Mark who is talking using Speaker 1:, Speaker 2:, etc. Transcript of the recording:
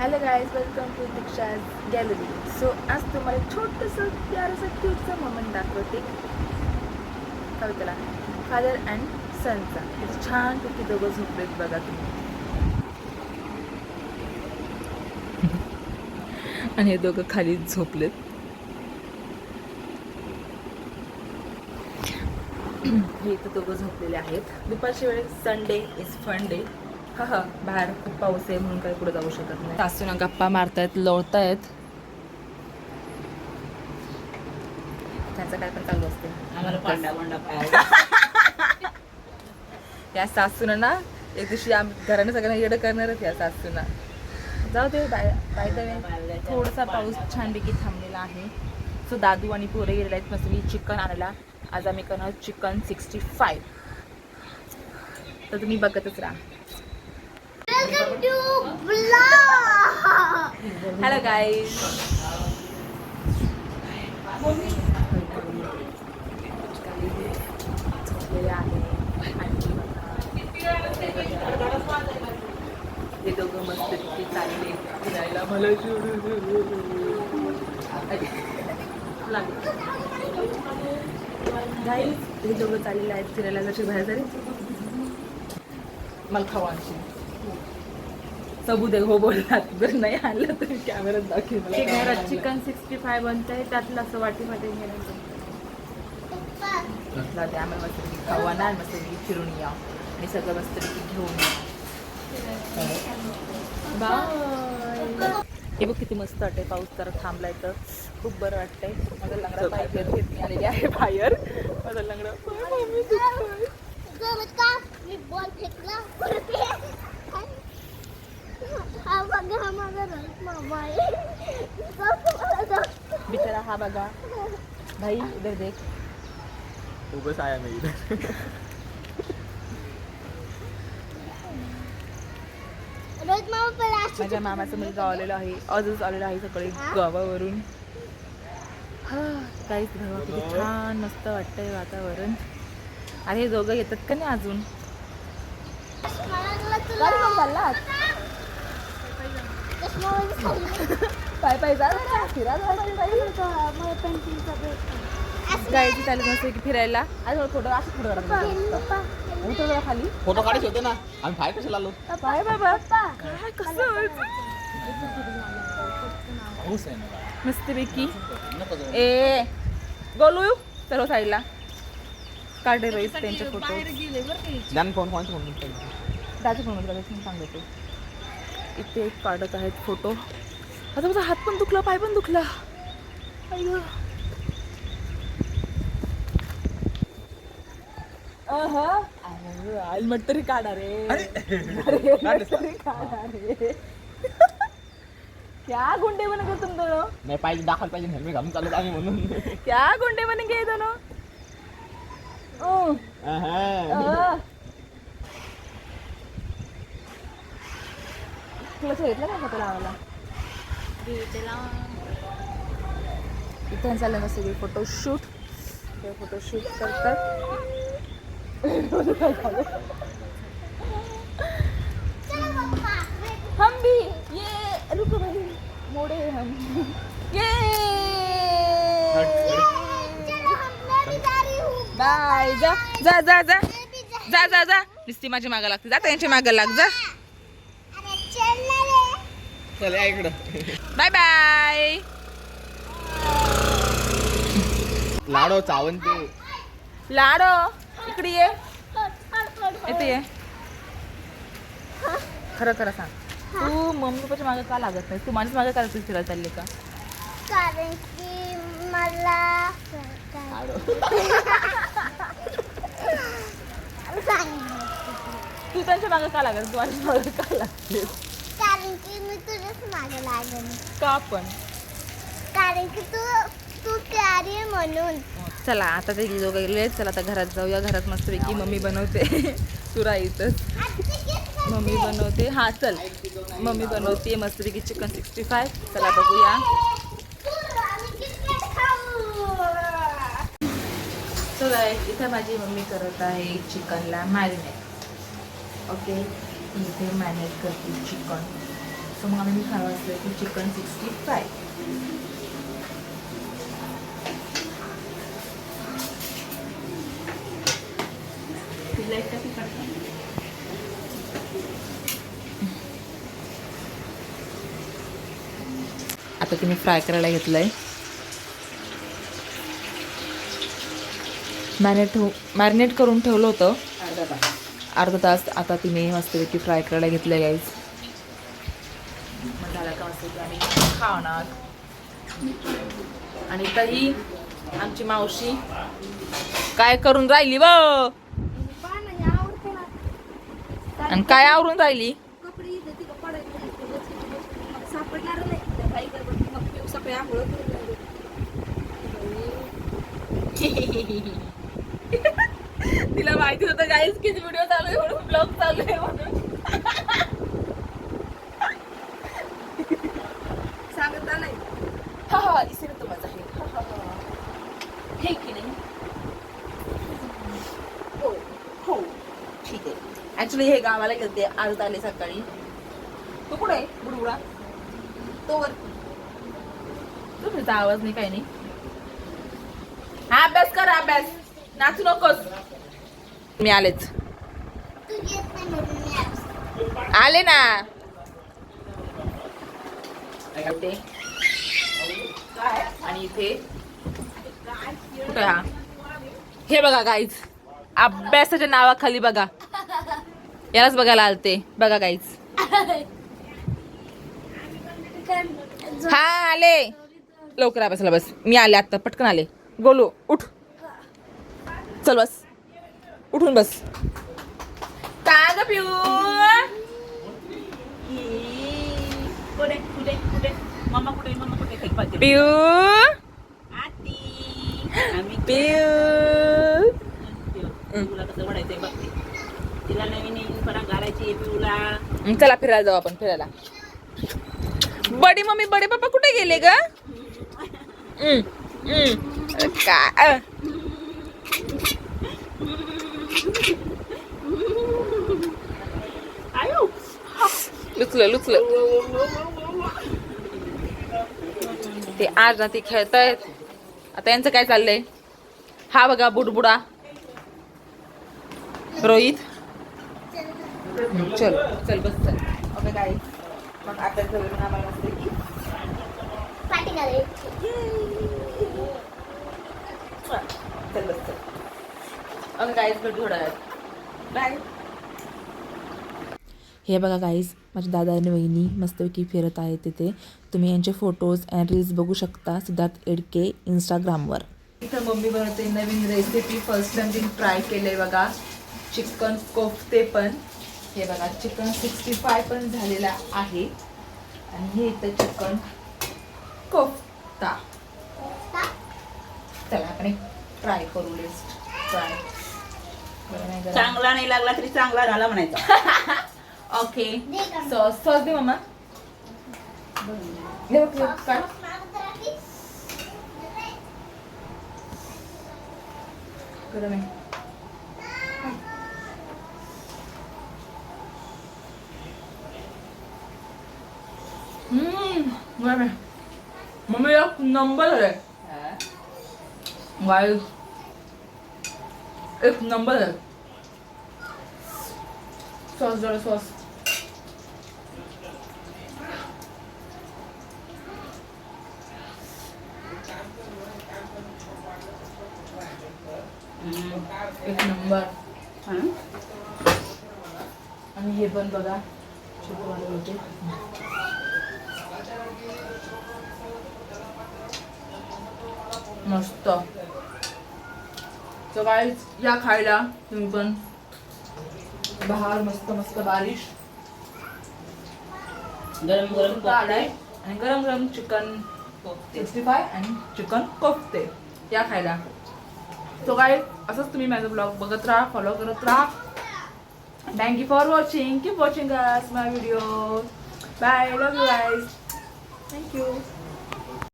Speaker 1: Hello guys, welcome to Diksha's gallery. So आज तुम्हाला छोटंसं प्यारंसं क्यूटचं मोमेंट दाखवते. कवितेला फादर अँड सनचा. छानपैकी दोघं झोपलेत बघा तुम्ही. आणि हे दोघं खाली झोपलेत. हे इथं दोघं झोपलेले आहेत. दुपारच्या वेळेस संडे इज फन डे. हा बाहेर खूप पाऊस आहे म्हणून काही पुढे जाऊ शकत नाही. सासूना गप्पा मारतायत, लोळतायत. त्याचं काय पण चालू असते.
Speaker 2: आम्हाला पांडा
Speaker 1: या सासूना ना एक दिवशी घराने सगळ्यांना येडं करणारच या सासूना. जाऊ दे. बाय द वे थोडासा पाऊस छानपैकी थांबलेला आहे. सो दादू आणि पोरे गेलेले आहेत मस्त चिकन आणायला. आज आम्ही करणार चिकन 65. तर तुम्ही बघतच राहा. हॅलो गाईज, झोपलेले आहे. हे दोघं मस्त तिथे चालले फिरायला. मला गाईज हे दोघं चाललेले आहेत फिरायला. जशी बाहेर तरी मला खावा आणशी सबूत आहे. हो बोललात, जर नाही आणलं तरी कॅमेऱ्यात दाखवेल. मला घरात चिकन 65 बनत आहे. त्यातलं असं वाटीमध्ये घेण्याचं आम्हाला मस्तपैकी खाऊ आणा, मस्तपैकी फिरून या आणि सगळं मस्तपैकी घेऊन या. बाय. हे बघ किती मस्त वाटतंय. पाऊस जरा थांबलाय तर खूप बरं वाटतंय. माझा लंगडा पाय घेत मी आलेली आहे बाहेर. माझा लंगडा बिचारा. हा बघा भाई, इधर देख.
Speaker 2: उगाच आया मी इधर.
Speaker 1: माझ्या मामाचा मुलगा आलेला आहे. आजच आलेला आहे सकाळी गावावरून. काहीच बघा किती छान मस्त वाटतंय वातावरण. अरे हे दोघं येतात का नाही अजून? पाय पाय जा फिरा. जायची चालू नसते की फिरायला. आज फोटो असं फोटो खाली
Speaker 2: फोटो काढायचे होते ना, आम्ही बाहेर कशाला आलो.
Speaker 1: पाय बाबा काय कसं मस्तपैकी. ए गोलू सर्व साईडला काढे रोहित त्यांचे फोटो.
Speaker 2: फोन
Speaker 1: त्याचे फोन सांगतो. इथे काढत आहेत फोटो. आता माझा हात पण दुखला, पाय पण दुखला. अय्यो हेल्मेट तरी काढा रे. क्या गुंडे बन गए तुम दोनों.
Speaker 2: नाही पाहिजे, दाखल पाहिजे. हेल्मेट घालून चालत आम्ही म्हणून.
Speaker 1: क्या गुंडे बन गए दोनों. क्लच घेतलं का फोटो लावायला. इथे चाललं नसते फोटोशूट. ते फोटोशूट करतात. हम भी ये रुको भाई, मोड़े हम ये. बाय. जा जा जा जा जा जा जा. नुसती माझी मागं लागते. जा त्यांच्या मागं लाग जा.
Speaker 2: चल या इकडं.
Speaker 1: Bye bye.
Speaker 2: लाडो चावंते.
Speaker 1: लाडो इकडे ये. इथे ये. खरं खरं सांग, तू मम्मी पप्पाच्या मागे का लागत नाही? तू माझ्याच मागे काय फिरायला चालली का?
Speaker 3: कारण की मला
Speaker 1: तू त्यांच्या मागे का लागत? तू माझ्या मागे का लागते?
Speaker 3: कारण की मी तुझ्याच मागे लागेन.
Speaker 1: का पण?
Speaker 3: कारण की तू प्यारी आहे म्हणून.
Speaker 1: चला आता ते दोघं गेले. चला आता घरात जाऊया. घरात मस्तपैकी मम्मी बनवते. तू राहीतच. मम्मी बनवते. हा चल, मम्मी बनवते मस्तपैकी चिकन 65. चला बघूया. सो गाईस, इथे माझी मम्मी करत आहे चिकनला मॅरिनेट. ओके, इथे मॅरिनेट करते चिकन. तर मग आम्ही खावं असलं की चिकन 65. आता तुम्ही फ्राय करायला घेतलंय. मॅरिनेट करून ठेवलं होतं अर्धा तास. आता तिने मस्तपैकी फ्राय करायला घेतलंय गाईज. मग झालं का मस्त आम्ही खावणार. आणि ताई आमची मावशी काय करून राहिली व आणि काय आवरून राहिली. तिला माहिती होतं गाईज किती व्हिडिओ चालू आहे म्हणून, ब्लॉग चालू आहे म्हणून. सांगत नाही. हा हा इसे तो मजा आहे. हे की नाही. हो हो ठीक आहे. ऍक्च्युली हे गावाला गेलते आज आले सकाळी. तो कुठे आहे बुडबुडा तो वर. तुझा आवाज नाही काही नाही. हा अभ्यास कर अभ्यास. नाचू नकोस. मी आलेच.
Speaker 3: तू येत नाही म्हणून मी आज.
Speaker 1: आले ना. आणि इथे कुठे हा हे बघा गाईज अभ्यासाच्या नावाखाली बघा यालाच बघायला आलते. बघा गाईज. हा आले लवकर अभ्यासाला बस. मी आले आता पटकन आले. गोलू उठ चल बस. उठून बस. का ग पिऊ.
Speaker 4: मम्मा कुठे काही पाहिजे
Speaker 1: पिऊ पिऊ.
Speaker 4: पिऊला कसं वडायचंय बघते. तिला नवीन परा घालायची पिऊला.
Speaker 1: चला फिरायला जाऊ आपण फिरायला. बडी मम्मी बडे पप्पा कुठे गेले ग. काय लुचलं ते आज ना ते खेळतायत. आता यांचं काय चाललंय. हा बघा बुडबुडा रोहित. चल चल बस चल. ओके काय मग अभ्यास करून आम्हाला असते की
Speaker 3: पाठी घालायची.
Speaker 1: चल बस चल. ओके गाईज भेटू थोड्या वेळात. बाय. हे बघा गाईज माझे दादा आणि वहिनी मस्तपैकी फिरत आहेत तिथे. तुम्ही यांचे फोटोज अँड रील्स बघू शकता सिद्धार्थ एडके इंस्टाग्रामवर. इथं मम्मी बनवते नवीन रेसिपी. फर्स्ट टाइम तिने ट्राय केले बघा चिकन कोफ्ते पण. हे बघा चिकन 65 पण झालेला आहे. आणि हे इथं चिकन कोफ्ता. चला आपण एक ट्राय करू. List try.
Speaker 4: चांगला नाही लागला तरी चांगला झाला म्हणायचा.
Speaker 1: ओके सॉस सॉस दे मम्मा. दे बघ काय. गरम आहे. गरम आहे. मम्मी एक नंबर आहे. वाईट एक नंबर आहे. सॉस जरा सॉस. एक नंबर. आणि हे पण बघा छोटवाले होते. मस्त. तर गाईज या खायला तुम्ही पण. बाहेर मस्त मस्त बारिश.
Speaker 4: गरम गरम
Speaker 1: आलाय आणि गरम गरम चिकन 65 आणि चिकन कोफ्ते या खायला. सो गाईज असंच तुम्ही माझा ब्लॉग बघत राहा फॉलो करत राहा. Thank you for watching. Keep watching us my video. Bye. Love you guys. Thank you.